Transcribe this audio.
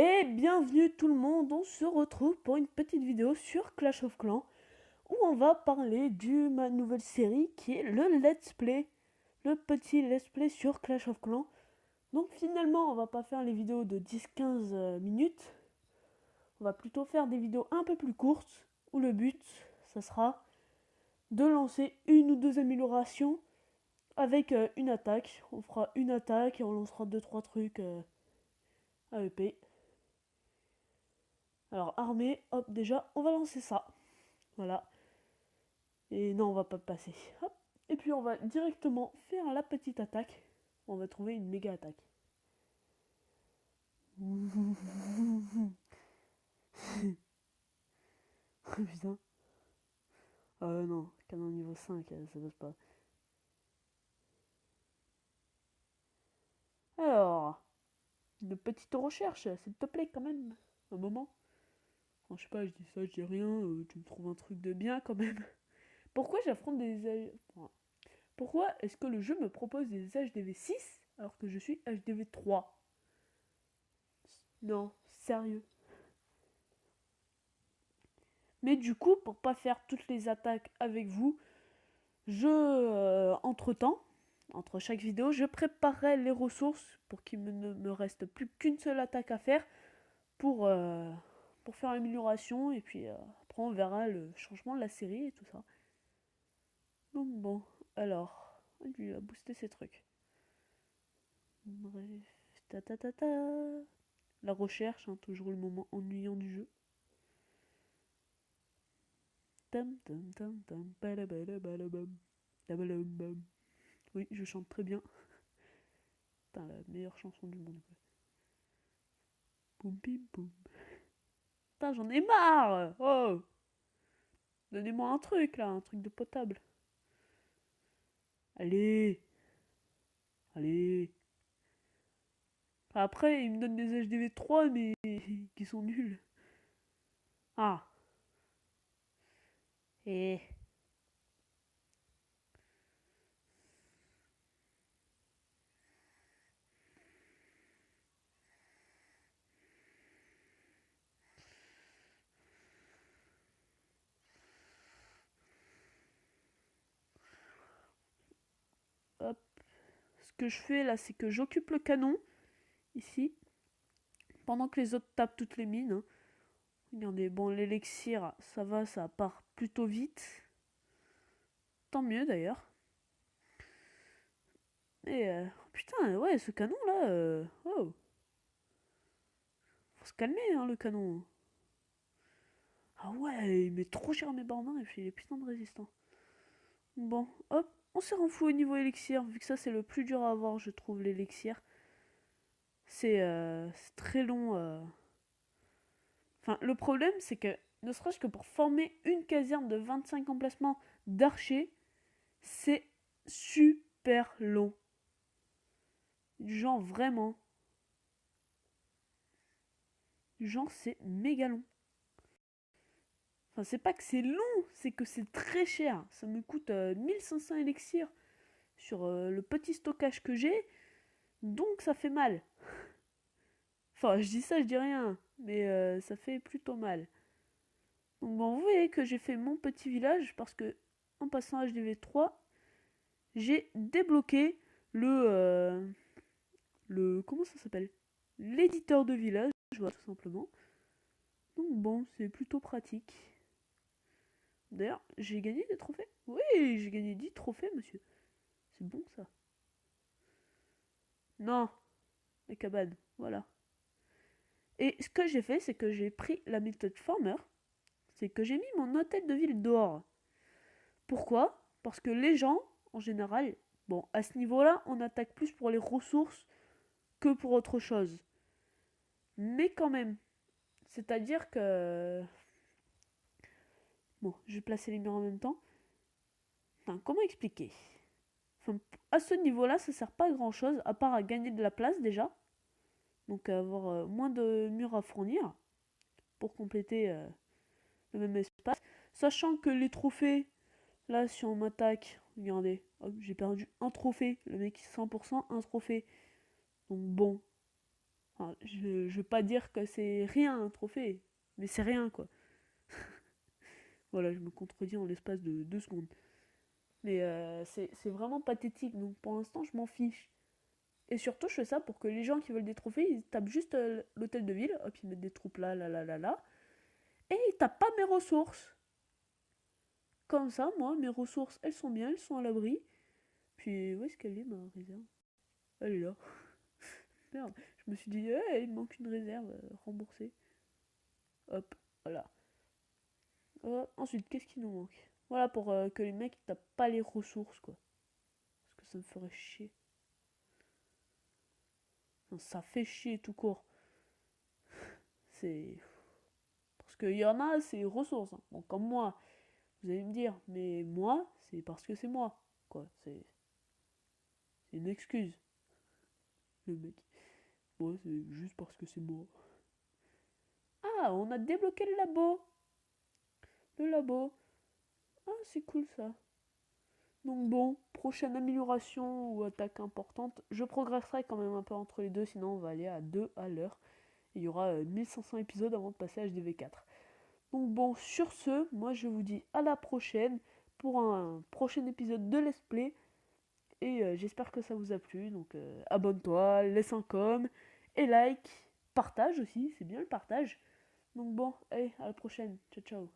Et bienvenue tout le monde, on se retrouve pour une petite vidéo sur Clash of Clans où on va parler de ma nouvelle série qui est le Let's Play, le petit Let's Play sur Clash of Clans. Donc finalement on va pas faire les vidéos de 10-15 minutes, on va plutôt faire des vidéos un peu plus courtes où le but ça sera de lancer une ou deux améliorations avec une attaque. On fera une attaque et on lancera 2-3 trucs AEP. Alors armée, hop, déjà on va lancer ça. Voilà. Et non, on va pas passer. Hop. Et puis on va directement faire la petite attaque. On va trouver une méga attaque. Putain. Non, canon niveau 5, ça passe pas. Alors, une petite recherche, s'il te plaît quand même. Un moment. Enfin, je sais pas, je dis ça, je dis rien, tu me trouves un truc de bien quand même. Pourquoi j'affronte des... Enfin, pourquoi est-ce que le jeu me propose des HDV 6 alors que je suis HDV 3? Non, sérieux. Mais du coup, pour pas faire toutes les attaques avec vous, entre-temps, entre chaque vidéo, je préparerai les ressources pour qu'il ne me reste plus qu'une seule attaque à faire pour faire l'amélioration. Et puis après, on verra le changement de la série et tout ça. Donc bon, alors, lui a boosté ses trucs. Bref, ta ta ta ta. La recherche, hein, toujours le moment ennuyant du jeu. Tam tam tam tam, balabalabam, labalabam. Oui, je chante très bien. Putain, la meilleure chanson du monde. Boum bim boum. Putain, j'en ai marre. Oh, donnez-moi un truc là, un truc de potable. Allez, allez. Après, il me donne des HDV 3, mais qui sont nuls. Ah, et hop. Ce que je fais là, c'est que j'occupe le canon ici, pendant que les autres tapent toutes les mines, hein. Regardez, bon, l'élixir, ça va, ça part plutôt vite. Tant mieux d'ailleurs. Et putain, ouais, ce canon là, oh, faut se calmer, hein, le canon. Ah ouais, il met trop cher mes barbins et puis il est putain de résistant. Bon, hop, on s'est renfou au niveau élixir, vu que ça c'est le plus dur à avoir, je trouve, l'élixir. C'est très long. Enfin, le problème c'est que, ne serait-ce que pour former une caserne de 25 emplacements d'archers, c'est super long. Genre vraiment. Genre c'est méga long. Enfin, c'est pas que c'est long, c'est que c'est très cher. Ça me coûte 1500 élixirs sur le petit stockage que j'ai, donc ça fait mal. Enfin, je dis ça, je dis rien, mais ça fait plutôt mal. Donc bon, vous voyez que j'ai fait mon petit village parce que en passant HDV3, j'ai débloqué le comment ça s'appelle, l'éditeur de village, voilà, tout simplement. Donc bon, c'est plutôt pratique. D'ailleurs, j'ai gagné des trophées. Oui, j'ai gagné 10 trophées, monsieur. C'est bon ça. Non, les cabanes, voilà. Et ce que j'ai fait, c'est que j'ai pris la méthode Farmer, c'est que j'ai mis mon hôtel de ville dehors. Pourquoi? Parce que les gens, en général, bon, à ce niveau-là, on attaque plus pour les ressources que pour autre chose. Mais quand même, c'est-à-dire que... Bon, je vais placer les murs en même temps. Enfin, comment expliquer? Enfin, à ce niveau-là, ça sert pas à grand-chose, à part à gagner de la place déjà. Donc à avoir moins de murs à fournir pour compléter le même espace. Sachant que les trophées, là, si on m'attaque, regardez, hop, j'ai perdu un trophée. Le mec, 100%, un trophée. Donc bon, Enfin, je veux pas dire que c'est rien un trophée, mais c'est rien quoi. Voilà, je me contredis en l'espace de 2 secondes. Mais c'est vraiment pathétique, donc pour l'instant je m'en fiche. Et surtout je fais ça pour que les gens qui veulent des trophées, ils tapent juste l'hôtel de ville, hop ils mettent des troupes là, là, là, là, là, et ils tapent pas mes ressources. Comme ça, moi, mes ressources, elles sont bien, elles sont à l'abri. Puis où est-ce qu'elle est ma réserve? Elle est là. Merde, je me suis dit, il me manque une réserve remboursée. Hop, voilà. Ensuite, qu'est-ce qui nous manque? Voilà, pour que les mecs tapent pas les ressources, quoi. Parce que ça me ferait chier. Non, ça fait chier tout court. C'est. Parce qu'il y en a, c'est ressources. Hein. Bon, comme moi, vous allez me dire, mais moi, c'est parce que c'est moi. Quoi, c'est une excuse, le mec. Moi, c'est juste parce que c'est moi. Ah, on a débloqué le labo. Le labo. Ah, c'est cool ça. Donc bon, prochaine amélioration ou attaque importante. Je progresserai quand même un peu entre les deux, sinon on va aller à 2 à l'heure. Il y aura 1500 épisodes avant de passer à HDV4. Donc bon, sur ce, moi je vous dis à la prochaine pour un prochain épisode de Let's Play. Et j'espère que ça vous a plu. Donc abonne-toi, laisse un com et like. Partage aussi, c'est bien le partage. Donc bon, allez, à la prochaine. Ciao ciao.